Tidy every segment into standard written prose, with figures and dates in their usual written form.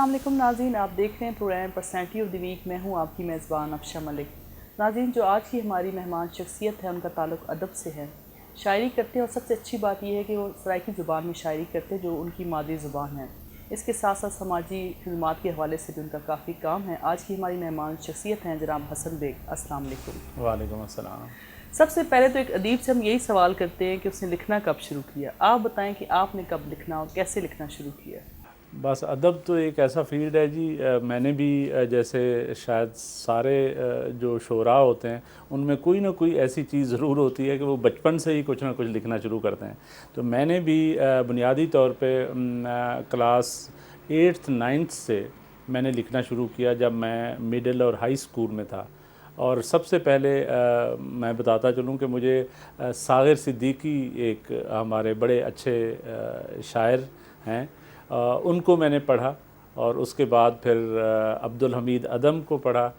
السلام علیکم ناظرین، آپ دیکھ رہے ہیں programme personality of the week. میں ہوں آپ کی میزبان افشا ملک۔ ناظرین، جو آج کی ہماری مہمان شخصیت ہے ان کا تعلق ادب سے ہے، شاعری کرتے ہیں، اور سب سے اچھی بات یہ ہے کہ وہ سرائیکی زبان میں شاعری کرتے ہیں جو ان کی مادری زبان ہے۔ اس کے ساتھ ساتھ سماجی خدمات کے حوالے سے بھی ان کا کافی کام ہے۔ آج کی ہماری مہمان شخصیت ہیں جناب حسن بیگ۔ السلام علیکم۔ وعلیکم السلام۔ سب سے پہلے تو ایک ادیب سے ہم یہی سوال کرتے ہیں کہ اس نے لکھنا کب شروع کیا۔ آپ بتائیں کہ آپ نے کب لکھنا اور کیسے لکھنا شروع کیا؟ بس ادب تو ایک ایسا فیلڈ ہے جی، میں نے بھی جیسے شاید سارے جو شعراء ہوتے ہیں ان میں کوئی نہ کوئی ایسی چیز ضرور ہوتی ہے کہ وہ بچپن سے ہی کچھ نہ کچھ لکھنا شروع کرتے ہیں۔ تو میں نے بھی بنیادی طور پہ کلاس 8th 9th سے میں نے لکھنا شروع کیا جب میں مڈل اور ہائی اسکول میں تھا۔ اور سب سے پہلے میں بتاتا چلوں کہ مجھے ساغر صدیقی ایک ہمارے بڑے اچھے شاعر ہیں، ان کو میں نے پڑھا، اور اس کے بعد پھر عبدالحمید ادم کو پڑھا،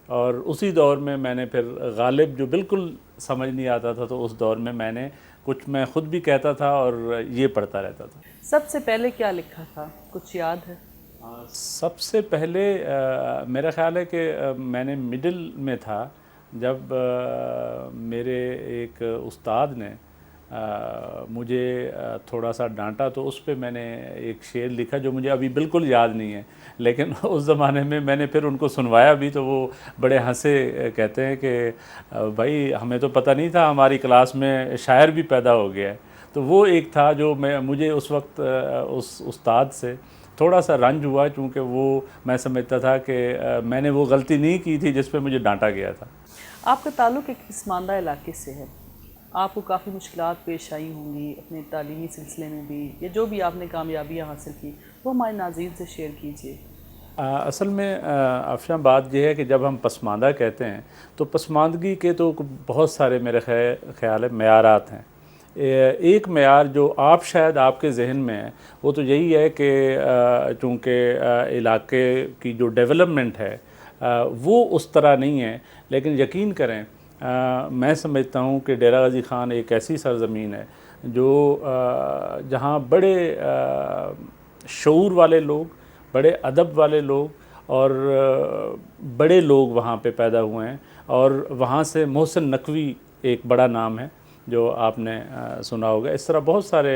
اور اسی دور میں نے پھر غالب جو بالکل سمجھ نہیں آتا تھا تو اس دور میں نے کچھ میں خود بھی کہتا تھا اور یہ پڑھتا رہتا تھا۔ سب سے پہلے کیا لکھا تھا، کچھ یاد ہے؟ سب سے پہلے میرا خیال ہے کہ میں نے مڈل میں تھا جب میرے ایک استاد نے مجھے تھوڑا سا ڈانٹا، تو اس پہ میں نے ایک شعر لکھا جو مجھے ابھی بالکل یاد نہیں ہے، لیکن اس زمانے میں نے پھر ان کو سنوایا بھی تو وہ بڑے ہنسے، کہتے ہیں کہ بھائی ہمیں تو پتہ نہیں تھا ہماری کلاس میں شاعر بھی پیدا ہو گیا ہے۔ تو وہ ایک تھا جو مجھے اس وقت اس استاد سے تھوڑا سا رنج ہوا، چونکہ وہ میں سمجھتا تھا کہ میں نے وہ غلطی نہیں کی تھی جس پہ مجھے ڈانٹا گیا تھا۔ آپ کا تعلق ایک پسماندہ علاقے سے ہے، آپ کو کافی مشکلات پیش آئی ہوں گی اپنے تعلیمی سلسلے میں بھی، یا جو بھی آپ نے کامیابیاں حاصل کی وہ ہمارے ناظرین سے شیئر کیجیے۔ اصل میں افشاں بات یہ ہے کہ جب ہم پسماندہ کہتے ہیں تو پسماندگی کے تو بہت سارے میرے خیال ہے معیارات ہیں۔ ایک معیار جو آپ شاید آپ کے ذہن میں ہے وہ تو یہی ہے کہ چونکہ علاقے کی جو ڈیولپمنٹ ہے وہ اس طرح نہیں ہے، لیکن یقین کریں میں سمجھتا ہوں کہ ڈیرہ غازی خان ایک ایسی سرزمین ہے جو جہاں بڑے شعور والے لوگ، بڑے ادب والے لوگ اور بڑے لوگ وہاں پہ پیدا ہوئے ہیں، اور وہاں سے محسن نقوی ایک بڑا نام ہے جو آپ نے سنا ہوگا۔ اس طرح بہت سارے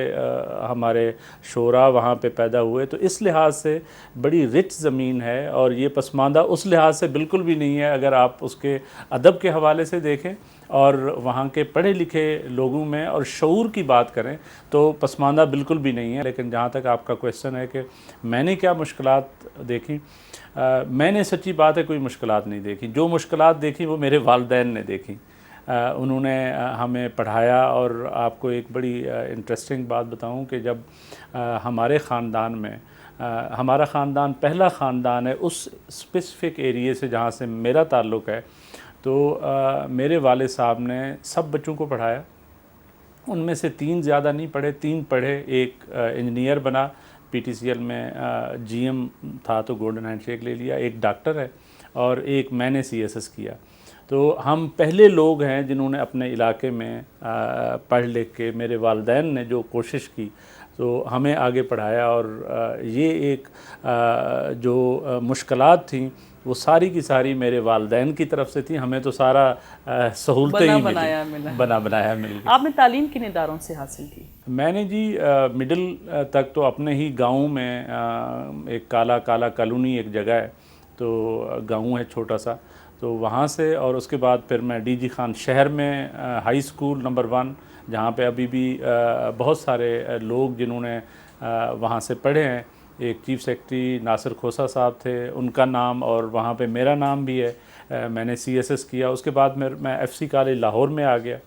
ہمارے شعراء وہاں پہ پیدا ہوئے، تو اس لحاظ سے بڑی رچ زمین ہے، اور یہ پسماندہ اس لحاظ سے بالکل بھی نہیں ہے۔ اگر آپ اس کے ادب کے حوالے سے دیکھیں اور وہاں کے پڑھے لکھے لوگوں میں اور شعور کی بات کریں تو پسماندہ بالکل بھی نہیں ہے۔ لیکن جہاں تک آپ کا کویسچن ہے کہ میں نے کیا مشکلات دیکھی، میں نے سچی بات ہے کوئی مشکلات نہیں دیکھی۔ جو مشکلات دیکھی وہ میرے والدین نے دیکھی۔ انہوں نے ہمیں پڑھایا، اور آپ کو ایک بڑی انٹرسٹنگ بات بتاؤں کہ جب ہمارے خاندان میں، ہمارا خاندان پہلا خاندان ہے اس اسپیسیفک ایریے سے جہاں سے میرا تعلق ہے، تو میرے والد صاحب نے سب بچوں کو پڑھایا۔ ان میں سے 3 زیادہ نہیں پڑھے، 3 پڑھے، ایک انجینئر بنا پی ٹی سی ایل میں جی ایم تھا تو گولڈن ہینڈ شیک لے لیا، ایک ڈاکٹر ہے، اور ایک میں نے سی ایس ایس کیا۔ تو ہم پہلے لوگ ہیں جنہوں نے اپنے علاقے میں پڑھ لکھ کے، میرے والدین نے جو کوشش کی تو ہمیں آگے پڑھایا، اور یہ ایک جو مشکلات تھیں وہ ساری کی ساری میرے والدین کی طرف سے تھیں۔ ہمیں تو سارا سہولتیں ہی بنا بنایا مل گئی۔ آپ نے تعلیم کن اداروں سے حاصل کی؟ میں نے جی مڈل تک تو اپنے ہی گاؤں میں، ایک کالا کالونی ایک جگہ ہے، تو گاؤں ہے چھوٹا سا، تو وہاں سے، اور اس کے بعد پھر میں ڈی جی خان شہر میں ہائی اسکول نمبر 1، جہاں پہ ابھی بھی بہت سارے لوگ جنہوں نے وہاں سے پڑھے ہیں، ایک چیف سیکرٹری ناصر کھوسا صاحب تھے، ان کا نام، اور وہاں پہ میرا نام بھی ہے۔ میں نے سی ایس ایس کیا، اس کے بعد میں ایف سی کالج لاہور میں آ گیا،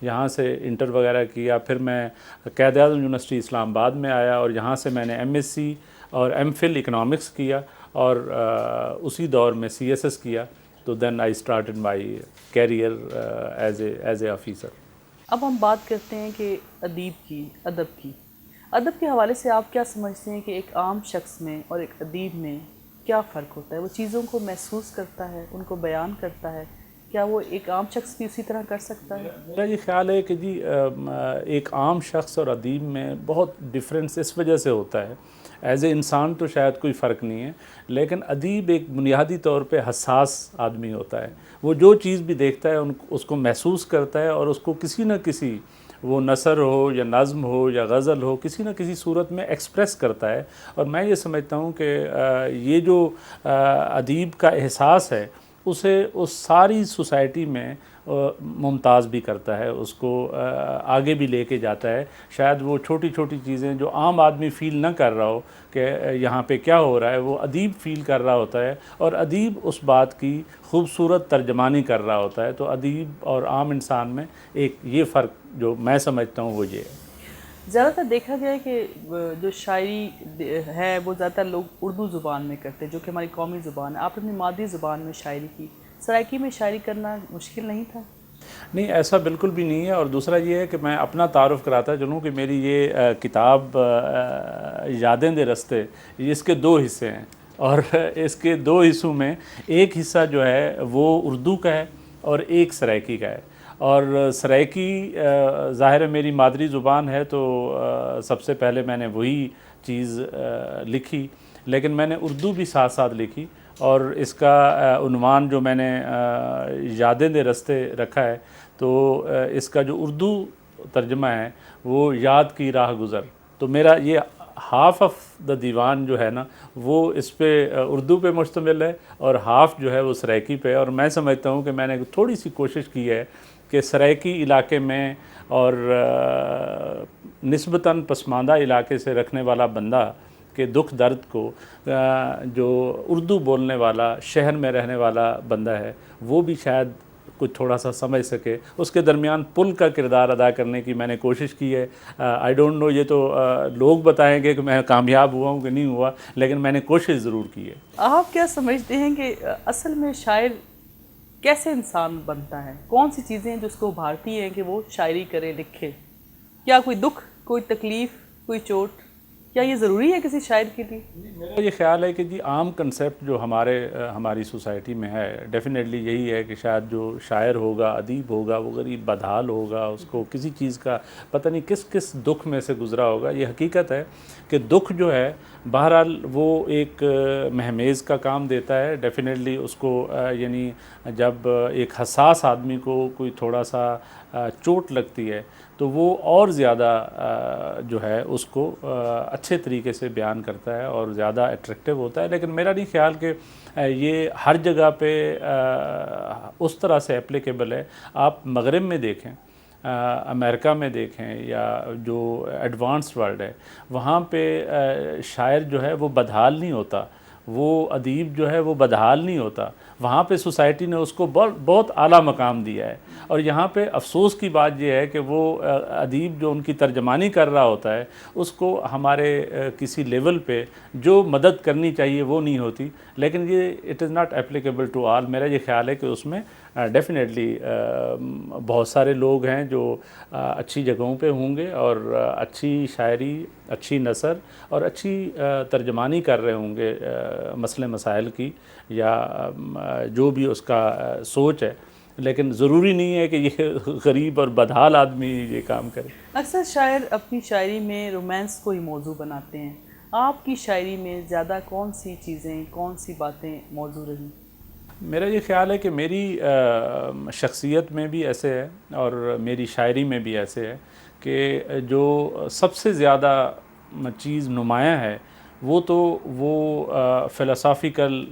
یہاں سے انٹر وغیرہ کیا، پھر میں قائد اعظم یونیورسٹی اسلام آباد میں آیا، اور یہاں سے میں نے ایم ایس سی اور ایم فل اکنامکس کیا، اور اسی دور میں سی ایس ایس کیا، تو then I started my career as a officer. اب ہم بات کرتے ہیں کہ ادیب کی، ادب کے حوالے سے آپ کیا سمجھتے ہیں کہ ایک عام شخص میں اور ایک ادیب میں کیا فرق ہوتا ہے؟ وہ چیزوں کو محسوس کرتا ہے، ان کو بیان کرتا ہے، کیا وہ ایک عام شخص بھی اسی طرح کر سکتا ہے؟ میرا یہ خیال ہے کہ جی ایک عام شخص اور ادیب میں بہت ڈفرینس اس وجہ سے ہوتا ہے. ایز اے انسان تو شاید کوئی فرق نہیں ہے، لیکن ادیب ایک بنیادی طور پہ حساس آدمی ہوتا ہے. وہ جو چیز بھی دیکھتا ہے اس کو محسوس کرتا ہے اور اس کو کسی نہ کسی، وہ نثر ہو یا نظم ہو یا غزل ہو، کسی نہ کسی صورت میں ایکسپریس کرتا ہے. اور میں یہ سمجھتا ہوں کہ یہ جو ادیب کا احساس ہے اسے اس ساری سوسائٹی میں ممتاز بھی کرتا ہے، اس کو آگے بھی لے کے جاتا ہے. شاید وہ چھوٹی چھوٹی چیزیں جو عام آدمی فیل نہ کر رہا ہو کہ یہاں پہ کیا ہو رہا ہے، وہ ادیب فیل کر رہا ہوتا ہے اور ادیب اس بات کی خوبصورت ترجمانی کر رہا ہوتا ہے. تو ادیب اور عام انسان میں ایک یہ فرق جو میں سمجھتا ہوں وہ یہ ہے. زیادہ تر دیکھا گیا ہے کہ جو شاعری ہے وہ زیادہ تر لوگ اردو زبان میں کرتے ہیں، جو کہ ہماری قومی زبان ہے. آپ اپنی مادری زبان میں شاعری کی. سرائیکی میں شاعری کرنا مشکل نہیں تھا؟ نہیں، ایسا بالکل بھی نہیں ہے. اور دوسرا یہ ہے کہ میں اپنا تعارف کراتا چلوں کہ میری یہ کتاب یادیں دے رستے، اس کے 2 حصے ہیں، اور اس کے 2 حصوں میں ایک حصہ جو ہے وہ اردو کا ہے اور ایک سرائیکی کا ہے. اور سرائیکی ظاہر ہے میری مادری زبان ہے تو سب سے پہلے میں نے وہی چیز لکھی، لیکن میں نے اردو بھی ساتھ ساتھ لکھی. اور اس کا عنوان جو میں نے یادیں دے رستے رکھا ہے، تو اس کا جو اردو ترجمہ ہے وہ یاد کی راہ گزر. تو میرا یہ ہاف آف دا دیوان جو ہے نا وہ اس پہ اردو پہ مشتمل ہے اور ہاف جو ہے وہ سرائیکی پہ. اور میں سمجھتا ہوں کہ میں نے تھوڑی سی کوشش کی ہے کہ سرائیکی علاقے میں اور نسبتاً پسماندہ علاقے سے رکھنے والا بندہ کے دکھ درد کو جو اردو بولنے والا شہر میں رہنے والا بندہ ہے وہ بھی شاید کچھ تھوڑا سا سمجھ سکے. اس کے درمیان پل کا کردار ادا کرنے کی میں نے کوشش کی ہے. آئی ڈونٹ نو، یہ تو لوگ بتائیں گے کہ میں کامیاب ہوا ہوں کہ نہیں ہوا، لیکن میں نے کوشش ضرور کی ہے. آپ کیا سمجھتے ہیں کہ اصل میں شاعر کیسے انسان بنتا ہے؟ کون سی چیزیں ہیں جو اس کو ابھارتی ہیں کہ وہ شاعری کرے، لکھے؟ کیا کوئی دکھ، کوئی تکلیف، کوئی چوٹ، کیا یہ ضروری ہے کسی شاعر کے لیے؟ میرا یہ خیال ہے کہ جی عام کنسیپٹ جو ہماری سوسائٹی میں ہے ڈیفینیٹلی یہی ہے کہ شاید جو شاعر ہوگا، ادیب ہوگا، وہ غریب بدحال ہوگا، اس کو کسی چیز کا پتہ نہیں کس دکھ میں سے گزرا ہوگا. یہ حقیقت ہے کہ دکھ جو ہے بہرحال وہ ایک مہمیز کا کام دیتا ہے. ڈیفینیٹلی اس کو یعنی جب ایک حساس آدمی کو کوئی تھوڑا سا چوٹ لگتی ہے تو وہ اور زیادہ جو ہے اس کو اچھے طریقے سے بیان کرتا ہے اور زیادہ اٹریکٹیو ہوتا ہے. لیکن میرا نہیں خیال کہ یہ ہر جگہ پہ اس طرح سے اپلیکیبل ہے. آپ مغرب میں دیکھیں، امریکہ میں دیکھیں، یا جو ایڈوانس ورلڈ ہے وہاں پہ شاعر جو ہے وہ بدحال نہیں ہوتا، وہ ادیب جو ہے وہ بدحال نہیں ہوتا. وہاں پہ سوسائٹی نے اس کو بہت اعلیٰ مقام دیا ہے. اور یہاں پہ افسوس کی بات یہ ہے کہ وہ ادیب جو ان کی ترجمانی کر رہا ہوتا ہے اس کو ہمارے کسی لیول پہ جو مدد کرنی چاہیے وہ نہیں ہوتی. لیکن یہ it is not applicable to all. میرا یہ خیال ہے کہ اس میں ڈیفینیٹلی بہت سارے لوگ ہیں جو اچھی جگہوں پہ ہوں گے اور اچھی شاعری، اچھی نثر اور اچھی ترجمانی کر رہے ہوں گے مسئلے مسائل کی یا جو بھی اس کا سوچ ہے. لیکن ضروری نہیں ہے کہ یہ غریب اور بدحال آدمی یہ کام کرے. اکثر شاعر اپنی شاعری میں رومانس کو ہی موضوع بناتے ہیں. آپ کی شاعری میں زیادہ کون سی چیزیں، کون سی باتیں موضوع رہیں؟ میرا یہ خیال ہے کہ میری شخصیت میں بھی ایسے ہے اور میری شاعری میں بھی ایسے ہے کہ جو سب سے زیادہ چیز نمایاں ہے وہ فلسافیکل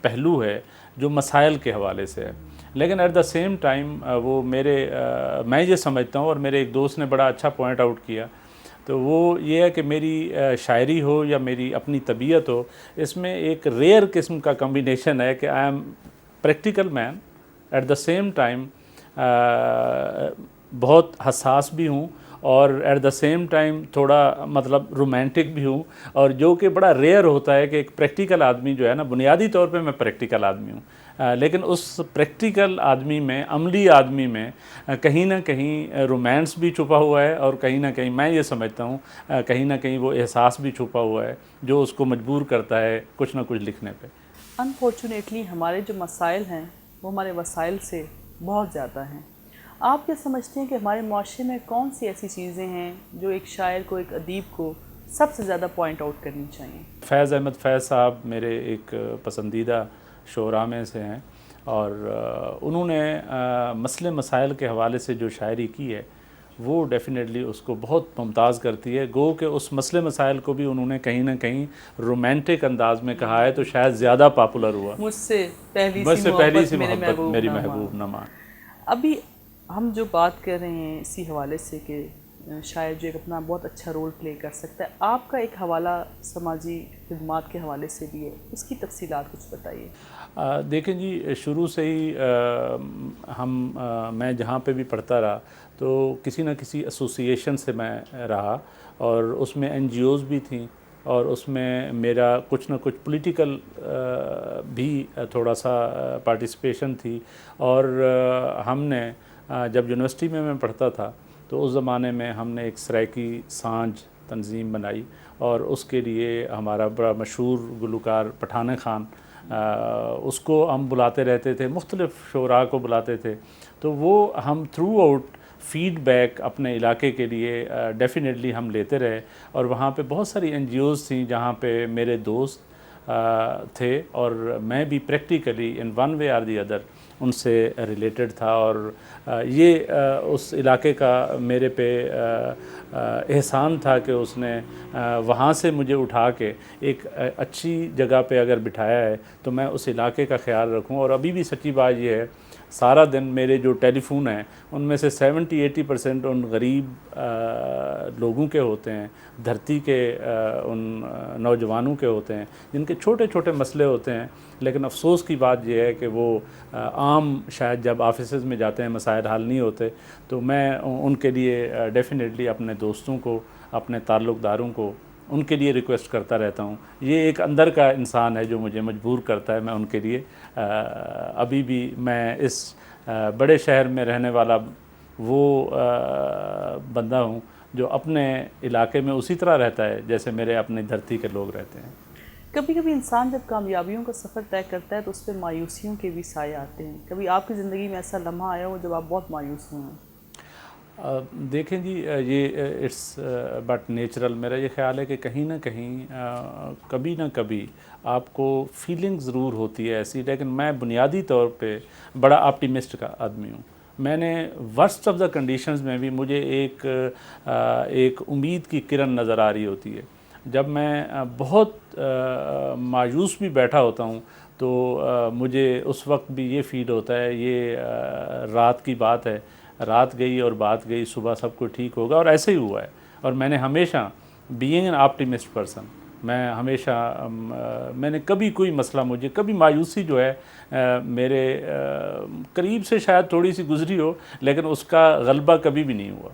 پہلو ہے جو مسائل کے حوالے سے ہے. لیکن ایٹ دا سیم ٹائم وہ میں یہ سمجھتا ہوں، اور میرے ایک دوست نے بڑا اچھا پوائنٹ آؤٹ کیا، تو وہ یہ ہے کہ میری شاعری ہو یا میری اپنی طبیعت ہو، اس میں ایک ریئر قسم کا کمبینیشن ہے کہ I am practical man, at the same time بہت حساس بھی ہوں اور ایٹ دا سیم ٹائم تھوڑا مطلب رومانٹک بھی ہوں. اور جو کہ بڑا ریئر ہوتا ہے کہ ایک پریکٹیکل آدمی جو ہے نا، بنیادی طور پہ میں پریکٹیکل آدمی ہوں، لیکن اس پریکٹیکل آدمی میں، عملی آدمی میں کہیں نہ کہیں رومانس بھی چھپا ہوا ہے اور کہیں نہ کہیں میں یہ سمجھتا ہوں کہیں نہ کہیں وہ احساس بھی چھپا ہوا ہے جو اس کو مجبور کرتا ہے کچھ نہ کچھ لکھنے پہ. انفارچونیٹلی ہمارے جو مسائل ہیں وہ ہمارے وسائل سے بہت زیادہ ہیں۔ آپ کیا سمجھتے ہیں کہ ہمارے معاشرے میں کون سی ایسی چیزیں ہیں جو ایک شاعر کو، ایک ادیب کو سب سے زیادہ پوائنٹ آؤٹ کرنی چاہیے؟ فیض احمد فیض صاحب میرے ایک پسندیدہ شعراء میں سے ہیں، اور انہوں نے مسئلے مسائل کے حوالے سے جو شاعری کی ہے وہ ڈیفینیٹلی اس کو بہت ممتاز کرتی ہے۔ گو کہ اس مسئلے مسائل کو بھی انہوں نے کہیں نہ کہیں رومانٹک انداز میں کہا ہے، تو شاید زیادہ پاپولر ہوا۔ مجھ سے پہلی سی محبت میری محبوب نہ مان۔ ابھی ہم جو بات کر رہے ہیں اسی حوالے سے کہ شاعر جو ایک اپنا بہت اچھا رول پلے کر سکتا ہے، آپ کا ایک حوالہ سماجی خدمات کے حوالے سے بھی ہے، اس کی تفصیلات کچھ بتائیے۔ دیکھیں جی، شروع سے ہی میں جہاں پہ بھی پڑھتا رہا تو کسی نہ کسی ایسوسییشن سے میں رہا، اور اس میں این جی اوز بھی تھیں، اور اس میں میرا کچھ نہ کچھ پولیٹیکل بھی تھوڑا سا پارٹیسپیشن تھی۔ اور ہم نے جب یونیورسٹی میں پڑھتا تھا تو اس زمانے میں ہم نے ایک سرائکی سانج تنظیم بنائی، اور اس کے لیے ہمارا بڑا مشہور گلوکار پٹھان خان، اس کو ہم بلاتے رہتے تھے، مختلف شعراء کو بلاتے تھے، تو وہ ہم تھرو آؤٹ فیڈ بیک اپنے علاقے کے لیے ڈیفینیٹلی ہم لیتے رہے، اور وہاں پہ بہت ساری این جی اوز تھیں جہاں پہ میرے دوست تھے، اور میں بھی practically in one way or the other ان سے ریلیٹڈ تھا، اور یہ اس علاقے کا میرے پہ احسان تھا کہ اس نے وہاں سے مجھے اٹھا کے ایک اچھی جگہ پہ اگر بٹھایا ہے تو میں اس علاقے کا خیال رکھوں۔ اور ابھی بھی سچی بات یہ ہے، سارا دن میرے جو ٹیلی فون ہیں ان میں سے 70-80% ان غریب لوگوں کے ہوتے ہیں، دھرتی کے ان نوجوانوں کے ہوتے ہیں جن کے چھوٹے چھوٹے مسئلے ہوتے ہیں، لیکن افسوس کی بات یہ ہے کہ وہ عام شاید جب آفیسز میں جاتے ہیں مسائل حل نہیں ہوتے، تو میں ان کے لیے ڈیفینیٹلی اپنے دوستوں کو، اپنے تعلق داروں کو ان کے لیے ریکویسٹ کرتا رہتا ہوں۔ یہ ایک اندر کا انسان ہے جو مجھے مجبور کرتا ہے میں ان کے لیے ابھی بھی میں اس بڑے شہر میں رہنے والا وہ بندہ ہوں جو اپنے علاقے میں اسی طرح رہتا ہے جیسے میرے اپنی دھرتی کے لوگ رہتے ہیں۔ کبھی کبھی انسان جب کامیابیوں کا سفر طے کرتا ہے تو اس پہ مایوسیوں کے بھی سائے آتے ہیں، کبھی آپ کی زندگی میں ایسا لمحہ آیا ہو جب آپ بہت مایوس ہوئے ہیں؟ دیکھیں جی، یہ اٹس بٹ نیچرل، میرا یہ خیال ہے کہ کہیں نہ کہیں کبھی نہ کبھی آپ کو فیلنگ ضرور ہوتی ہے ایسی، لیکن میں بنیادی طور پہ بڑا آپٹیمسٹ کا آدمی ہوں۔ میں نے ورسٹ آف دا کنڈیشنز میں بھی مجھے ایک امید کی کرن نظر آ رہی ہوتی ہے۔ جب میں بہت مایوس بھی بیٹھا ہوتا ہوں تو مجھے اس وقت بھی یہ فیل ہوتا ہے، یہ رات کی بات ہے، رات گئی اور بات گئی، صبح سب کچھ ٹھیک ہوگا، اور ایسے ہی ہوا ہے۔ اور میں نے ہمیشہ بینگ این آپٹیمسٹ پرسن، میں نے کبھی کوئی مسئلہ، مجھے کبھی مایوسی جو ہے میرے قریب سے شاید تھوڑی سی گزری ہو، لیکن اس کا غلبہ کبھی بھی نہیں ہوا۔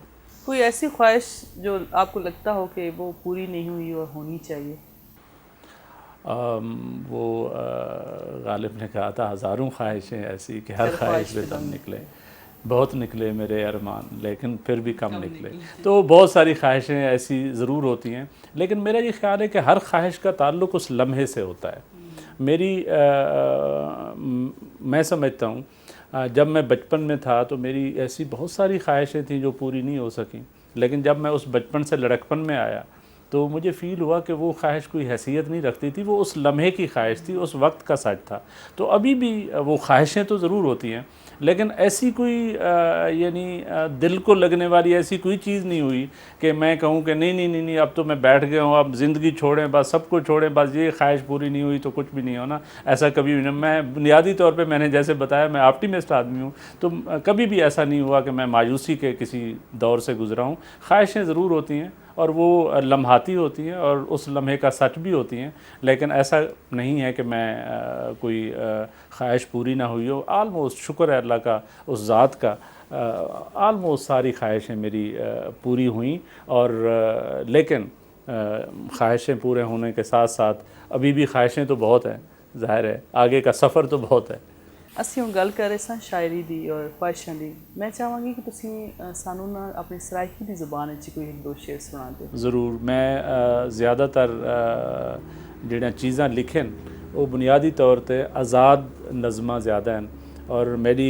کوئی ایسی خواہش جو آپ کو لگتا ہو کہ وہ پوری نہیں ہوئی اور ہونی چاہیے؟ وہ غالب نے کہا تھا ہزاروں خواہشیں ایسی کہ ہر خواہش پہ دم نکلے، بہت نکلے میرے ارمان لیکن پھر بھی کم نکلے۔ تو بہت ساری خواہشیں ایسی ضرور ہوتی ہیں، لیکن میرا یہ خیال ہے کہ ہر خواہش کا تعلق اس لمحے سے ہوتا ہے۔ میں سمجھتا ہوں جب میں بچپن میں تھا تو میری ایسی بہت ساری خواہشیں تھیں جو پوری نہیں ہو سکیں، لیکن جب میں اس بچپن سے لڑکپن میں آیا تو مجھے فیل ہوا کہ وہ خواہش کوئی حیثیت نہیں رکھتی تھی، وہ اس لمحے کی خواہش تھی، اس وقت کا سچ تھا۔ تو ابھی بھی وہ خواہشیں تو ضرور ہوتی ہیں، لیکن ایسی کوئی یعنی دل کو لگنے والی ایسی کوئی چیز نہیں ہوئی کہ میں کہوں کہ نہیں اب تو میں بیٹھ گیا ہوں، اب زندگی چھوڑیں، بس سب کو چھوڑیں، بس یہ خواہش پوری نہیں ہوئی تو کچھ بھی نہیں ہونا، ایسا کبھی بھی نہیں۔ میں بنیادی طور پہ میں نے جیسے بتایا میں آپٹیمسٹ آدمی ہوں، تو کبھی بھی ایسا نہیں ہوا کہ میں مایوسی کے کسی دور سے گزرا ہوں۔ خواہشیں ضرور ہوتی ہیں اور وہ لمحاتی ہوتی ہیں اور اس لمحے کا سچ بھی ہوتی ہیں، لیکن ایسا نہیں ہے کہ میں کوئی خواہش پوری نہ ہوئی ہو۔ آلموسٹ شکر ہے اللہ کا، اس ذات کا، آلموسٹ ساری خواہشیں میری پوری ہوئیں، اور لیکن خواہشیں پورے ہونے کے ساتھ ساتھ ابھی بھی خواہشیں تو بہت ہیں، ظاہر ہے آگے کا سفر تو بہت ہے۔ ਅਸੀਂ ਹੁਣ ਗੱਲ ਕਰ ਰਹੇ ਸਾਂ ਸ਼ਾਇਰੀ ਦੀ ਔਰ ਖੁਆਇਸ਼ਾਂ ਦੀ। ਮੈਂ ਚਾਹਾਂਗੀ ਕਿ ਤੁਸੀਂ ਸਾਨੂੰ ਨਾ ਆਪਣੀ ਸਰਾਇਕੀ ਦੀ ਜ਼ੁਬਾਨ ਵਿੱਚ ਕੋਈ ਇੱਕ ਦੋ ਸ਼ੇਰ ਸੁਣਾ ਦਿਓ। ضرور، میں زیادہ تر جڑیاں چیزاں لکھن وہ بنیادی طور تے آزاد نظماں زیادہ ہیں، اور میری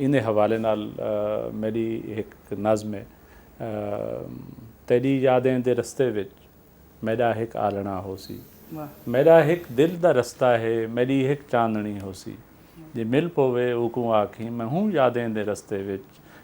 ਇਹਦੇ ਹਵਾਲੇ ਨਾਲ ਮੇਰੀ ਇੱਕ ਨਜ਼ਮ ਹੈ, ਤੇਰੀ ਯਾਦਾਂ ਦੇ ਰਸਤੇ ਵਿੱਚ ਮੇਰਾ ਇੱਕ ਆਲਣਾ ਹੋ ਸੀ, ਮੇਰਾ ਇੱਕ ਦਿਲ ਦਾ ਰਸਤਾ ਹੈ, ਮੇਰੀ ਇੱਕ ਚਾਂਦਣੀ ਹੋ ਸੀ, ਜੇ ਮਿਲ ਪਵੇ ਉਹ ਕੋ ਆਖੀ ਮੈਂ ਹੂੰ ਯਾਦਾਂ ਦੇ ਰਸਤੇ ਵਿੱਚ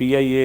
PIA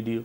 EDO,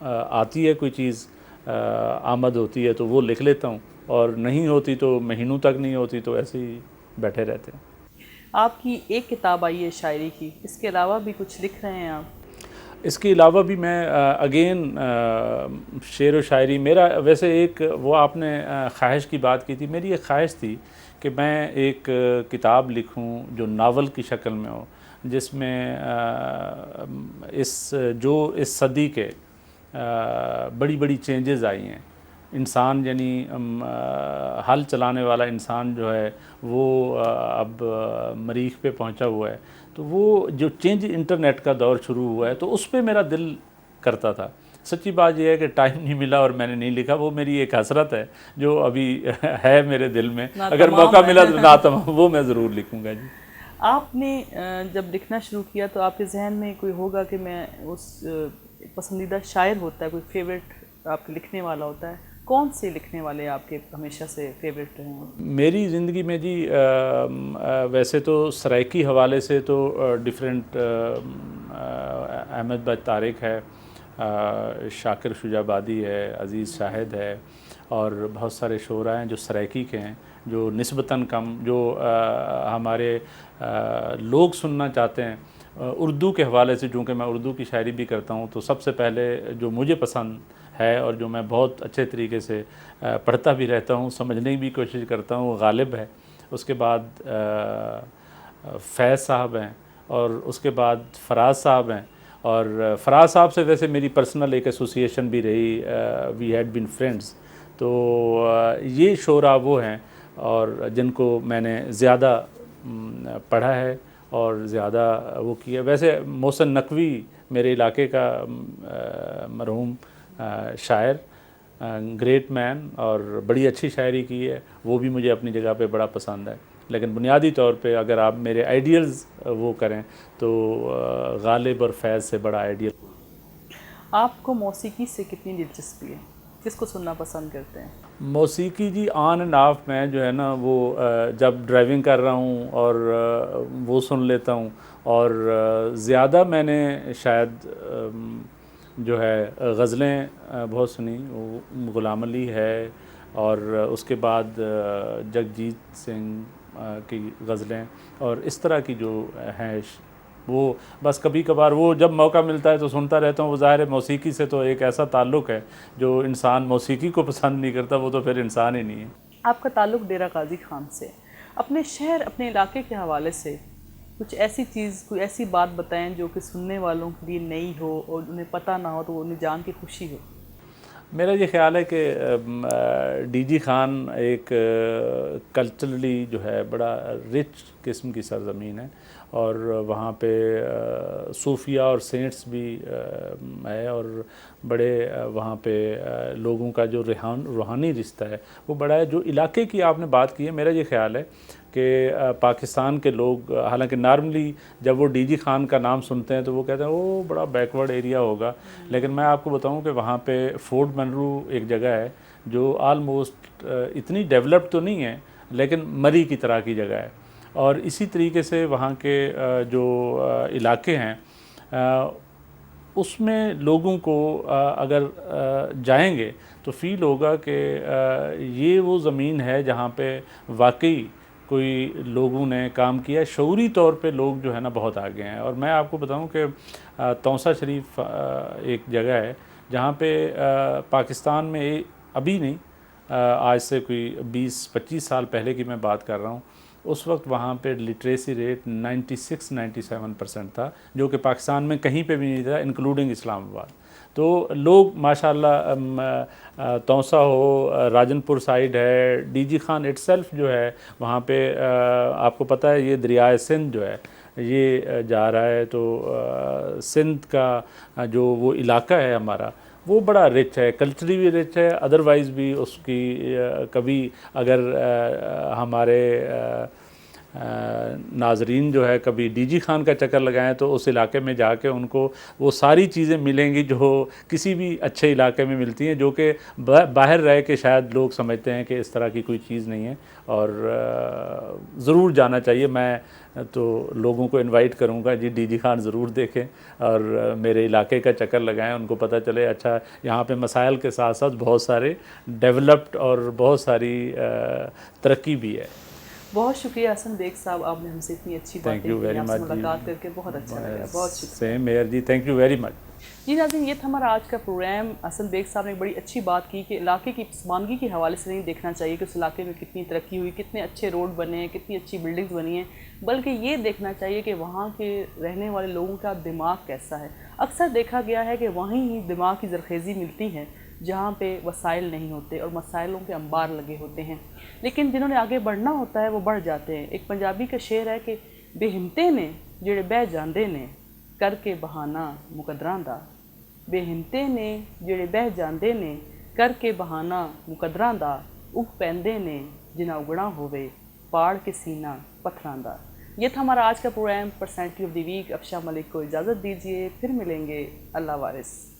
آتی ہے کوئی چیز آمد ہوتی ہے تو وہ لکھ لیتا ہوں، اور نہیں ہوتی تو مہینوں تک نہیں ہوتی تو ایسے ہی بیٹھے رہتے ہیں۔ آپ کی ایک کتاب آئی ہے شاعری کی، اس کے علاوہ بھی کچھ لکھ رہے ہیں آپ؟ اس کے علاوہ بھی میں اگین شعر و شاعری، میرا ویسے ایک وہ آپ نے خواہش کی بات کی تھی، میری ایک خواہش تھی کہ میں ایک کتاب لکھوں جو ناول کی شکل میں ہو، جس میں اس صدی کے بڑی بڑی چینجز آئی ہیں، انسان یعنی ہل چلانے والا انسان جو ہے وہ اب مریخ پہ پہنچا ہوا ہے، تو وہ جو چینج انٹرنیٹ کا دور شروع ہوا ہے تو اس پہ میرا دل کرتا تھا۔ سچی بات یہ ہے کہ ٹائم نہیں ملا اور میں نے نہیں لکھا، وہ میری ایک حسرت ہے جو ابھی ہے میرے دل میں، اگر موقع ملا تو ناتمام وہ میں ضرور لکھوں گا۔ جی، آپ نے جب لکھنا شروع کیا تو آپ کے ذہن میں کوئی ہوگا کہ میں اس پسندیدہ شاعر ہوتا ہے، کوئی فیوریٹ آپ کے لکھنے والا ہوتا ہے؟ کون سے لکھنے والے آپ کے ہمیشہ سے فیوریٹ رہے ہیں؟ میری زندگی میں جی ویسے تو سرائکی حوالے سے تو ڈیفرنٹ احمد بٹ طارق ہے، شاکر شجابادی ہے، عزیز شاہد ہے، اور بہت سارے شعراء ہیں جو سرائکی کے ہیں، جو نسبتاً کم، جو ہمارے لوگ سننا چاہتے ہیں۔ اردو کے حوالے سے چونکہ میں اردو کی شاعری بھی کرتا ہوں تو سب سے پہلے جو مجھے پسند ہے اور جو میں بہت اچھے طریقے سے پڑھتا بھی رہتا ہوں، سمجھنے کی بھی کوشش کرتا ہوں، وہ غالب ہے۔ اس کے بعد فیض صاحب ہیں، اور اس کے بعد فراز صاحب ہیں، اور فراز صاحب سے ویسے میری پرسنل ایک ایسوسیشن بھی رہی، وی ہیڈ بین فرینڈز۔ تو یہ شعراء وہ ہیں اور جن کو میں نے زیادہ پڑھا ہے اور زیادہ وہ کیا۔ ویسے محسن نقوی میرے علاقے کا مرحوم شاعر، گریٹ مین، اور بڑی اچھی شاعری کی ہے، وہ بھی مجھے اپنی جگہ پہ بڑا پسند ہے، لیکن بنیادی طور پہ اگر آپ میرے آئیڈیلز وہ کریں تو غالب اور فیض سے بڑا آئیڈیل۔ آپ کو موسیقی سے کتنی دلچسپی ہے؟ کس کو سننا پسند کرتے ہیں؟ موسیقی جی آن اینڈ آف میں جو ہے نا وہ جب ڈرائیونگ کر رہا ہوں اور وہ سن لیتا ہوں، اور زیادہ میں نے شاید جو ہے غزلیں بہت سنی، غلام علی ہے، اور اس کے بعد جگجیت سنگھ کی غزلیں، اور اس طرح کی جو ہیں وہ بس کبھی کبھار وہ جب موقع ملتا ہے تو سنتا رہتا ہوں۔ وہ ظاہر ہے موسیقی سے تو ایک ایسا تعلق ہے، جو انسان موسیقی کو پسند نہیں کرتا وہ تو پھر انسان ہی نہیں ہے۔ آپ کا تعلق ڈیرہ غازی خان سے، اپنے شہر، اپنے علاقے کے حوالے سے کچھ ایسی چیز، کوئی ایسی بات بتائیں جو کہ سننے والوں کے لیے نئی ہو اور انہیں پتہ نہ ہو تو وہ انہیں جان کی خوشی ہو۔ میرا یہ خیال ہے کہ ڈی جی خان ایک کلچرلی جو ہے بڑا رچ قسم کی سرزمین ہے، اور وہاں پہ صوفیہ اور سینٹس بھی ہے، اور بڑے وہاں پہ لوگوں کا جو روحانی رشتہ ہے وہ بڑا ہے۔ جو علاقے کی آپ نے بات کی ہے، میرا یہ خیال ہے کہ پاکستان کے لوگ، حالانکہ نارملی جب وہ ڈی جی خان کا نام سنتے ہیں تو وہ کہتے ہیں وہ بڑا بیکورڈ ایریا ہوگا، لیکن میں آپ کو بتاؤں کہ وہاں پہ فورٹ منرو ایک جگہ ہے جو آلموسٹ اتنی ڈیولپڈ تو نہیں ہے لیکن مری کی طرح کی جگہ ہے، اور اسی طریقے سے وہاں کے جو علاقے ہیں اس میں لوگوں کو اگر جائیں گے تو فیل ہوگا کہ یہ وہ زمین ہے جہاں پہ واقعی کوئی لوگوں نے کام کیا، شعوری طور پہ لوگ جو ہے نا بہت آگے ہیں۔ اور میں آپ کو بتاؤں کہ توسا شریف ایک جگہ ہے جہاں پہ پاکستان میں ابھی نہیں، آج سے کوئی 20-25 سال پہلے کی میں بات کر رہا ہوں، اس وقت وہاں پہ لٹریسی ریٹ 96-97% تھا، جو کہ پاکستان میں کہیں پہ بھی نہیں تھا انکلوڈنگ اسلام آباد۔ تو لوگ ماشاءاللہ توسا ہو، راجن پور سائیڈ ہے، D G Khan itself جو ہے وہاں پہ آپ کو پتہ ہے یہ دریائے سندھ جو ہے یہ جا رہا ہے، تو سندھ کا جو وہ علاقہ ہے ہمارا وہ بڑا رچ ہے، کلچری بھی رچ ہے، ادروائز بھی اس کی کبھی اگر ہمارے ناظرین جو ہے کبھی ڈی جی خان کا چکر لگائیں تو اس علاقے میں جا کے ان کو وہ ساری چیزیں ملیں گی جو کسی بھی اچھے علاقے میں ملتی ہیں، جو کہ باہر رہ کے شاید لوگ سمجھتے ہیں کہ اس طرح کی کوئی چیز نہیں ہے، اور ضرور جانا چاہیے۔ میں تو لوگوں کو انوائٹ کروں گا جی ڈی جی خان ضرور دیکھیں اور میرے علاقے کا چکر لگائیں، ان کو پتہ چلے اچھا یہاں پہ مسائل کے ساتھ ساتھ بہت سارے ڈیولپڈ اور بہت ساری ترقی بھی ہے۔ بہت شکریہ حسن بیگ صاحب، آپ نے ہم سے اتنی اچھی باتیں تھینک یو کی، ویری آپ سے مچ ملاقات کر کے بہت اچھا لگا، بہت شکریہ۔ سیم میئر جی، تھینک یو ویری مچ۔ جی ناظرین، یہ تھا ہمارا آج کا پروگرام۔ حسن بیگ صاحب نے بڑی اچھی بات کی کہ علاقے کی پسماندگی کے حوالے سے نہیں دیکھنا چاہیے کہ اس علاقے میں کتنی ترقی ہوئی، کتنے اچھے روڈ بنے ہیں، کتنی اچھی بلڈنگز بنی ہیں، بلکہ یہ دیکھنا چاہیے کہ وہاں کے رہنے والے لوگوں کا دماغ کیسا ہے۔ اکثر دیکھا گیا ہے کہ وہیں ہی دماغ کی زرخیزی ملتی ہے جہاں پہ وسائل نہیں ہوتے اور مسائلوں کے انبار لگے ہوتے ہیں، لیکن جنہوں نے آگے بڑھنا ہوتا ہے وہ بڑھ جاتے ہیں۔ ایک پنجابی کا شعر ہے کہ بے ہمتے نے جڑے بہ جاندے نے کر کے بہانہ مقدراں دا، بے ہمتے نے جڑے بہ جاندے نے کر کے بہانہ مقدراں دا، اگ پیندے نے جنہ اگڑا ہووے پاڑ کے سینہ پتھراں دا۔ یہ تھا ہمارا آج کا program personality of the week. Afshan Malik کو اجازت دیجیے، پھر ملیں گے، اللہ وارث۔